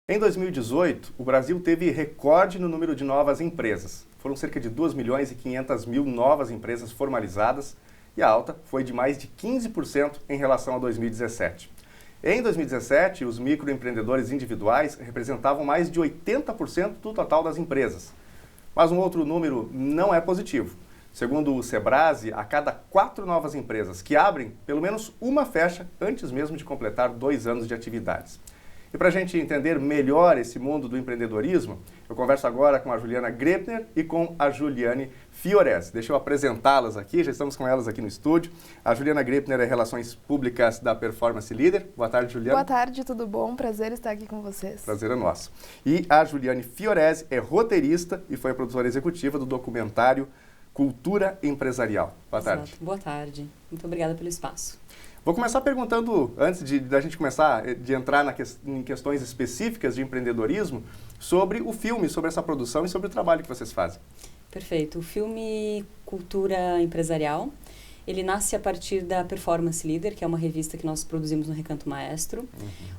Em 2018, o Brasil teve recorde no número de novas empresas. Foram cerca de 2 milhões e 500 mil novas empresas formalizadas e a alta foi de mais de 15% em relação a 2017. Em 2017, os microempreendedores individuais representavam mais de 80% do total das empresas. Mas um outro número não é positivo. Segundo o Sebrassi, a cada 4 novas empresas que abrem, pelo menos uma fecha antes mesmo de completar 2 anos de atividades. E para a gente entender melhor esse mundo do empreendedorismo, eu converso agora com a Juliana Grepner e com a Juliane Fiorese. Deixa eu apresentá-las aqui, já estamos com elas aqui no estúdio. A Juliana Grepner é Relações Públicas da Performance Leader. Boa tarde, Juliana. Boa tarde, tudo bom? Prazer estar aqui com vocês. Prazer é nosso. E a Juliane Fiorese é roteirista e foi a produtora executiva do documentário Cultura Empresarial. Boa tarde. Exato. Boa tarde. Muito obrigada pelo espaço. Vou começar perguntando, antes da gente começar, de entrar em questões específicas de empreendedorismo, sobre o filme, sobre essa produção e sobre o trabalho que vocês fazem. Perfeito. O filme Cultura Empresarial, ele nasce a partir da Performance Leader, que é uma revista que nós produzimos no Recanto Maestro,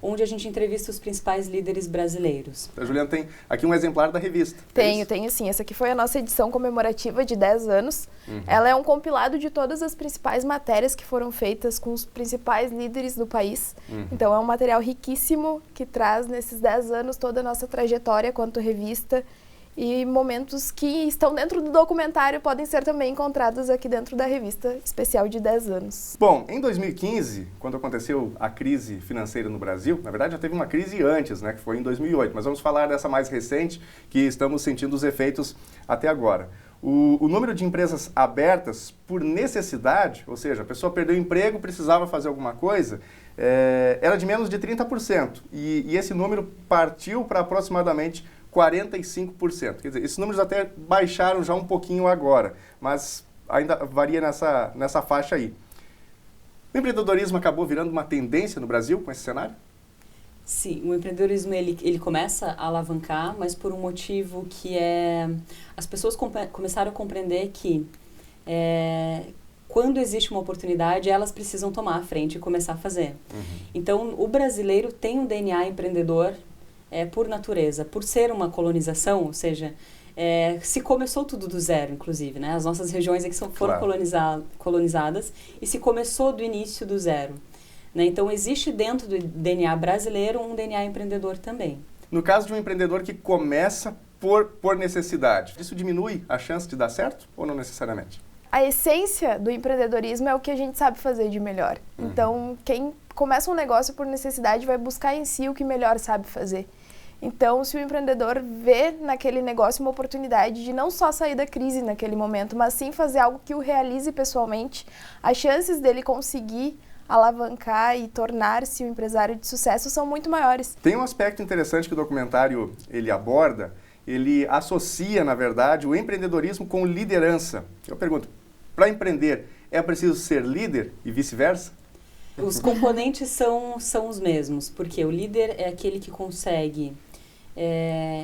onde a gente entrevista os principais líderes brasileiros. A Juliana tem aqui um exemplar da revista. Tenho sim. Essa aqui foi a nossa edição comemorativa de 10 anos. Ela é um compilado de todas as principais matérias que foram feitas com os principais líderes do país. Então é um material riquíssimo que traz nesses 10 anos toda a nossa trajetória quanto revista. E momentos que estão dentro do documentário podem ser também encontrados aqui dentro da revista especial de 10 anos. Bom, em 2015, quando aconteceu a crise financeira no Brasil, na verdade já teve uma crise antes, né, que foi em 2008, mas vamos falar dessa mais recente, que estamos sentindo os efeitos até agora. O número de empresas abertas por necessidade, ou seja, a pessoa perdeu o emprego, precisava fazer alguma coisa, era de menos de 30%. E esse número partiu para aproximadamente 45%. Quer dizer, esses números até baixaram já um pouquinho agora, mas ainda varia nessa faixa aí. O empreendedorismo acabou virando uma tendência no Brasil com esse cenário? Sim, o empreendedorismo ele começa a alavancar, mas por um motivo que é... As pessoas começaram a compreender que quando existe uma oportunidade, elas precisam tomar a frente e começar a fazer. Então, o brasileiro tem um DNA empreendedor por natureza, por ser uma colonização, ou seja, se começou tudo do zero, inclusive, né? As nossas regiões aqui foram colonizadas e se começou do início do zero. Né? Então, existe dentro do DNA brasileiro um DNA empreendedor também. No caso de um empreendedor que começa por necessidade, isso diminui a chance de dar certo ou não necessariamente? A essência do empreendedorismo é o que a gente sabe fazer de melhor. Então, quem começa um negócio por necessidade vai buscar em si o que melhor sabe fazer. Então, se o empreendedor vê naquele negócio uma oportunidade de não só sair da crise naquele momento, mas sim fazer algo que o realize pessoalmente, as chances dele conseguir alavancar e tornar-se um empresário de sucesso são muito maiores. Tem um aspecto interessante que o documentário ele aborda, ele associa, na verdade, o empreendedorismo com liderança. Eu pergunto, para empreender, é preciso ser líder e vice-versa? Os componentes são os mesmos, porque o líder é aquele que consegue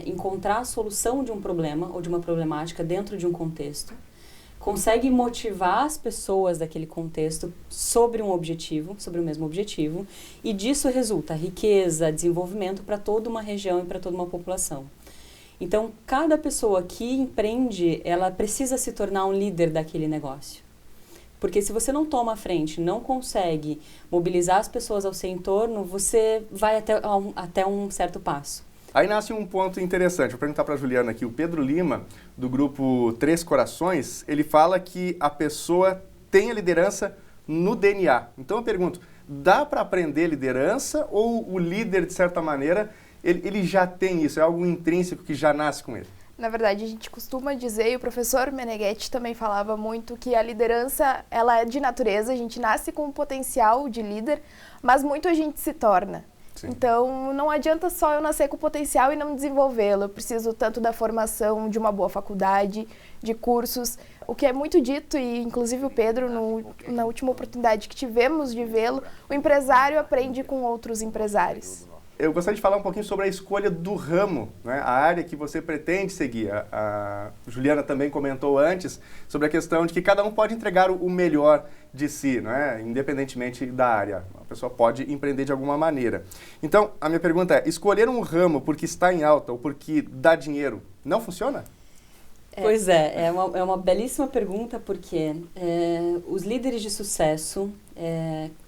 encontrar a solução de um problema ou de uma problemática dentro de um contexto, consegue motivar as pessoas daquele contexto sobre um objetivo, sobre o mesmo objetivo, e disso resulta riqueza, desenvolvimento para toda uma região e para toda uma população. Então, cada pessoa que empreende, ela precisa se tornar um líder daquele negócio. Porque se você não toma a frente, não consegue mobilizar as pessoas ao seu entorno, você vai até um certo passo. Aí nasce um ponto interessante. Vou perguntar para a Juliana aqui. O Pedro Lima, do grupo Três Corações, ele fala que a pessoa tem a liderança no DNA. Então eu pergunto, dá para aprender liderança ou o líder, de certa maneira, ele já tem isso? É algo intrínseco que já nasce com ele? Na verdade, a gente costuma dizer, e o professor Meneghetti também falava muito, que a liderança ela é de natureza, a gente nasce com o potencial de líder, mas muito a gente se torna. Sim. Então, não adianta só eu nascer com o potencial e não desenvolvê-lo. Eu preciso tanto da formação de uma boa faculdade, de cursos. O que é muito dito, e inclusive o Pedro, na última oportunidade que tivemos de vê-lo, o empresário aprende com outros empresários. eu gostaria de falar um pouquinho sobre a escolha do ramo, né? A área que você pretende seguir. A Juliana também comentou antes sobre a questão de que cada um pode entregar o melhor de si, né? Independentemente da área. A pessoa pode empreender de alguma maneira. Então, a minha pergunta é, escolher um ramo porque está em alta ou porque dá dinheiro, não funciona? Pois é uma belíssima pergunta, porque os líderes de sucesso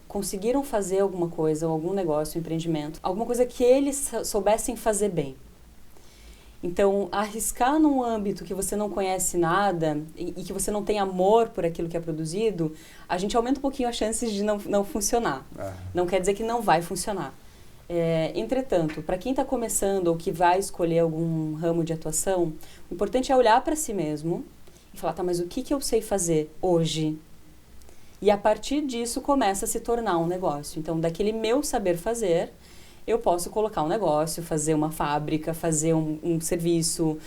conseguiram fazer alguma coisa, ou algum negócio, um empreendimento, alguma coisa que eles soubessem fazer bem. Então, arriscar num âmbito que você não conhece nada e que você não tem amor por aquilo que é produzido, a gente aumenta um pouquinho as chances de não funcionar. Não quer dizer que não vai funcionar. Entretanto, para quem está começando ou que vai escolher algum ramo de atuação, o importante é olhar para si mesmo e falar, tá, mas o que eu sei fazer hoje? E a partir disso começa a se tornar um negócio. Então, daquele meu saber fazer, eu posso colocar um negócio, fazer uma fábrica, fazer um serviço,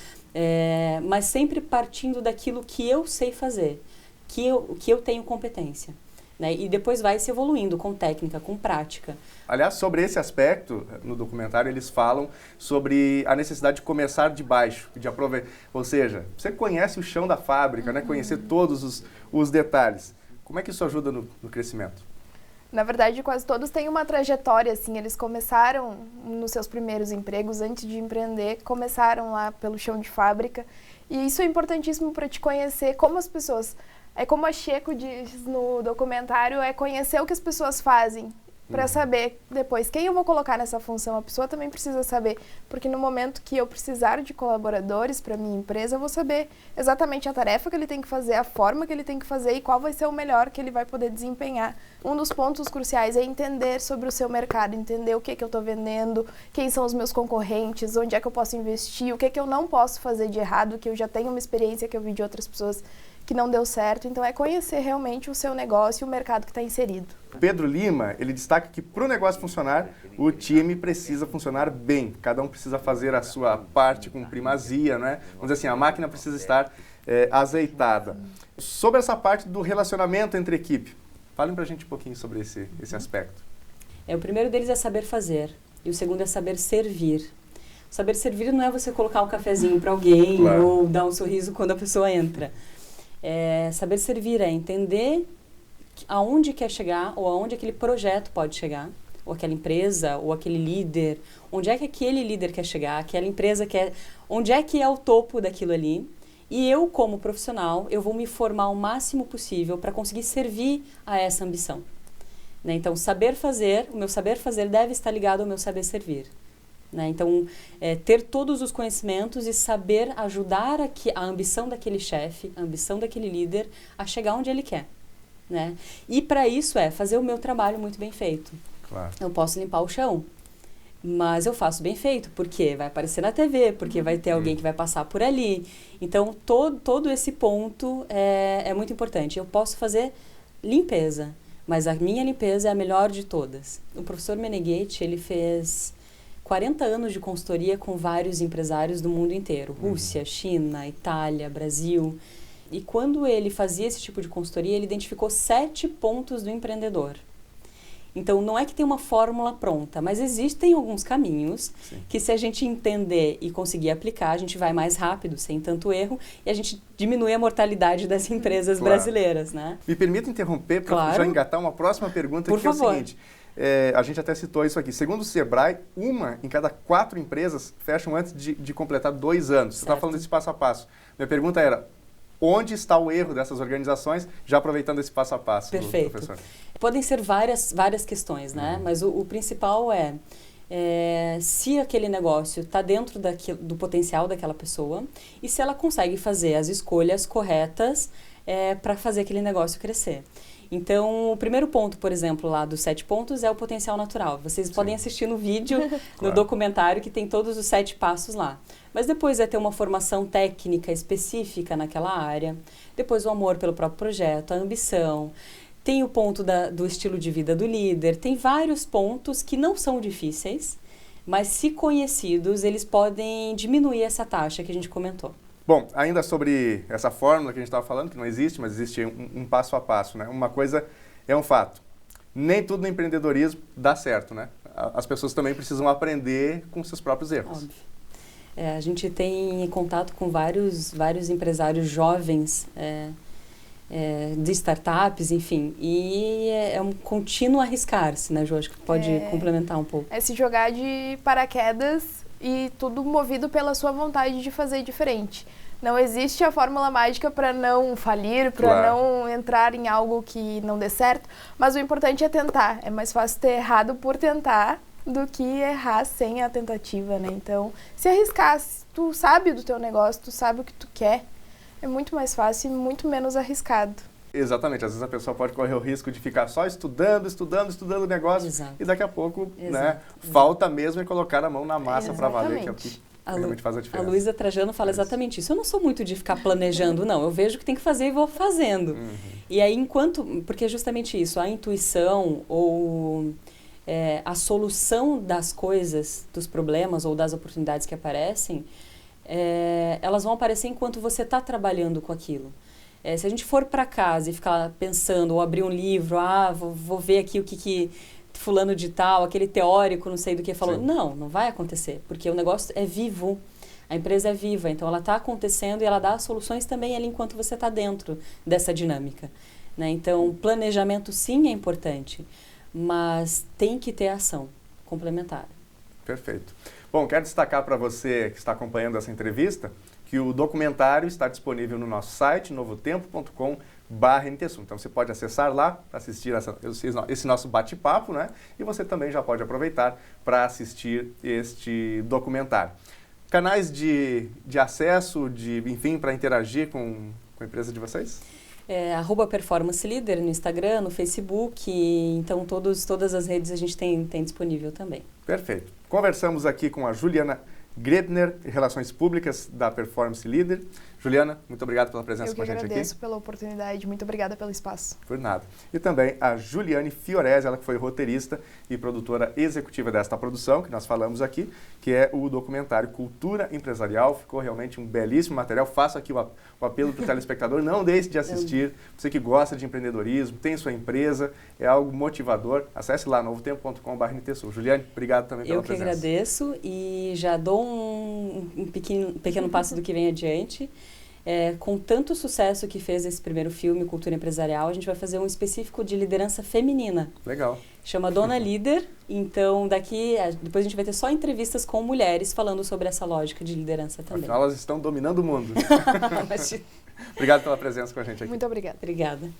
mas sempre partindo daquilo que eu sei fazer, que eu tenho competência. Né? E depois vai se evoluindo com técnica, com prática. Aliás, sobre esse aspecto, no documentário eles falam sobre a necessidade de começar de baixo, de aproveitar. Ou seja, você conhece o chão da fábrica, né? Conhecer todos os detalhes. Como é que isso ajuda no crescimento? Na verdade, quase todos têm uma trajetória, assim, eles começaram nos seus primeiros empregos, antes de empreender, começaram lá pelo chão de fábrica, e isso é importantíssimo para te conhecer como as pessoas, como a Checo diz no documentário, é conhecer o que as pessoas fazem, para saber depois quem eu vou colocar nessa função. A pessoa também precisa saber, porque no momento que eu precisar de colaboradores para minha empresa, eu vou saber exatamente a tarefa que ele tem que fazer, a forma que ele tem que fazer e qual vai ser o melhor que ele vai poder desempenhar. Um dos pontos cruciais é entender sobre o seu mercado, entender o que eu estou vendendo, quem são os meus concorrentes, onde é que eu posso investir, o que eu não posso fazer de errado, que eu já tenho uma experiência que eu vi de outras pessoas que não deu certo. Então, é conhecer realmente o seu negócio e o mercado que está inserido. Pedro Lima, ele destaca que para o negócio funcionar, o time precisa funcionar bem. Cada um precisa fazer a sua parte com primazia, né? Vamos dizer assim, a máquina precisa estar azeitada. Sobre essa parte do relacionamento entre equipe, falem para a gente um pouquinho sobre esse aspecto. O primeiro deles é saber fazer e o segundo é saber servir. Saber servir não é você colocar um cafezinho para alguém, claro, ou dar um sorriso quando a pessoa entra. Saber servir é entender aonde quer chegar ou aonde aquele projeto pode chegar, ou aquela empresa, ou aquele líder, onde é que aquele líder quer chegar, aquela empresa quer, onde é que é o topo daquilo ali. E eu, como profissional, eu vou me formar o máximo possível para conseguir servir a essa ambição. Né? Então, saber fazer, o meu saber fazer deve estar ligado ao meu saber servir. Né? Então, ter todos os conhecimentos e saber ajudar a ambição daquele chefe, a ambição daquele líder a chegar onde ele quer. Né? E para isso fazer o meu trabalho muito bem feito. Claro. Eu posso limpar o chão, mas eu faço bem feito, porque vai aparecer na TV, porque vai ter alguém que vai passar por ali. Então, todo esse ponto é muito importante. Eu posso fazer limpeza, mas a minha limpeza é a melhor de todas. O professor Meneghetti, ele fez 40 anos de consultoria com vários empresários do mundo inteiro. Rússia, China, Itália, Brasil. E quando ele fazia esse tipo de consultoria, ele identificou 7 pontos do empreendedor. Então, não é que tem uma fórmula pronta, mas existem alguns caminhos que, se a gente entender e conseguir aplicar, a gente vai mais rápido, sem tanto erro, e a gente diminui a mortalidade das empresas brasileiras, né? Me permita interromper para já engatar uma próxima pergunta, Por que favor. É o seguinte. A gente até citou isso aqui. Segundo o Sebrae, 1 em cada 4 empresas fecham antes de completar 2 anos. Você está falando desse passo a passo. Minha pergunta era, onde está o erro dessas organizações, já aproveitando esse passo a passo? Perfeito. Professor? Podem ser várias questões, né? Mas o principal se aquele negócio está dentro do potencial daquela pessoa e se ela consegue fazer as escolhas corretas para fazer aquele negócio crescer. Então, o primeiro ponto, por exemplo, lá dos 7 pontos é o potencial natural. Vocês podem assistir no vídeo, no documentário, que tem todos os 7 passos lá. Mas depois ter uma formação técnica específica naquela área, depois o amor pelo próprio projeto, a ambição, tem o ponto do estilo de vida do líder, tem vários pontos que não são difíceis, mas se conhecidos, eles podem diminuir essa taxa que a gente comentou. Bom, ainda sobre essa fórmula que a gente estava falando, que não existe, mas existe um passo a passo, né? Uma coisa é um fato, nem tudo no empreendedorismo dá certo, né? as pessoas também precisam aprender com seus próprios erros. Óbvio. A gente tem contato com vários empresários jovens de startups, enfim, e é um contínuo arriscar-se, né, Ju? Acho que pode complementar um pouco. É se jogar de paraquedas e tudo movido pela sua vontade de fazer diferente. Não existe a fórmula mágica para não falir, para não entrar em algo que não dê certo, mas o importante é tentar. É mais fácil ter errado por tentar do que errar sem a tentativa, né? Então, se arriscar, se tu sabe do teu negócio, tu sabe o que tu quer, é muito mais fácil e muito menos arriscado. Exatamente, às vezes a pessoa pode correr o risco de ficar só estudando o negócio. Exato. E daqui a pouco, né, falta mesmo é colocar a mão na massa para valer, que é o que realmente faz a A diferença. Luísa Trajano fala exatamente isso. Eu não sou muito de ficar planejando, não. Eu vejo que tem que fazer e vou fazendo. E aí, porque é justamente isso, a intuição ou a solução das coisas, dos problemas ou das oportunidades que aparecem, elas vão aparecer enquanto você está trabalhando com aquilo. Se a gente for para casa e ficar pensando, ou abrir um livro, vou ver aqui o que fulano de tal, aquele teórico, não sei do que falou. Sim. Não vai acontecer, porque o negócio é vivo, a empresa é viva, então ela está acontecendo e ela dá soluções também ali enquanto você está dentro dessa dinâmica, né? Então, planejamento sim é importante, mas tem que ter ação complementar. Perfeito. Bom, quero destacar para você que está acompanhando essa entrevista que o documentário está disponível no nosso site, novotempo.com/NTSU. Então você pode acessar lá para assistir esse nosso bate-papo, né? E você também já pode aproveitar para assistir este documentário. Canais de acesso, enfim, para interagir com a empresa de vocês? @performanceleader no Instagram, no Facebook, então todas as redes a gente tem disponível também. Perfeito. Conversamos aqui com a Juliana Gretner, Relações Públicas da Performance Leader. Juliana, muito obrigado pela presença com a gente aqui. Eu que agradeço pela oportunidade, muito obrigada pelo espaço. Por nada. E também a Juliane Fiorese, ela que foi roteirista e produtora executiva desta produção, que nós falamos aqui, que é o documentário Cultura Empresarial. Ficou realmente um belíssimo material. Faço aqui o apelo para o telespectador, não deixe de assistir. Você que gosta de empreendedorismo, tem sua empresa, é algo motivador. Acesse lá, novotempo.com/NTSU. Juliane, obrigado também pela presença. Eu que agradeço e já dou um pequeno passo do que vem adiante. Com tanto sucesso que fez esse primeiro filme, Cultura Empresarial, a gente vai fazer um específico de liderança feminina. Legal. Chama Dona Líder. Então, depois a gente vai ter só entrevistas com mulheres falando sobre essa lógica de liderança também. Afinal, elas estão dominando o mundo. Obrigado pela presença com a gente aqui. Muito obrigada. Obrigada.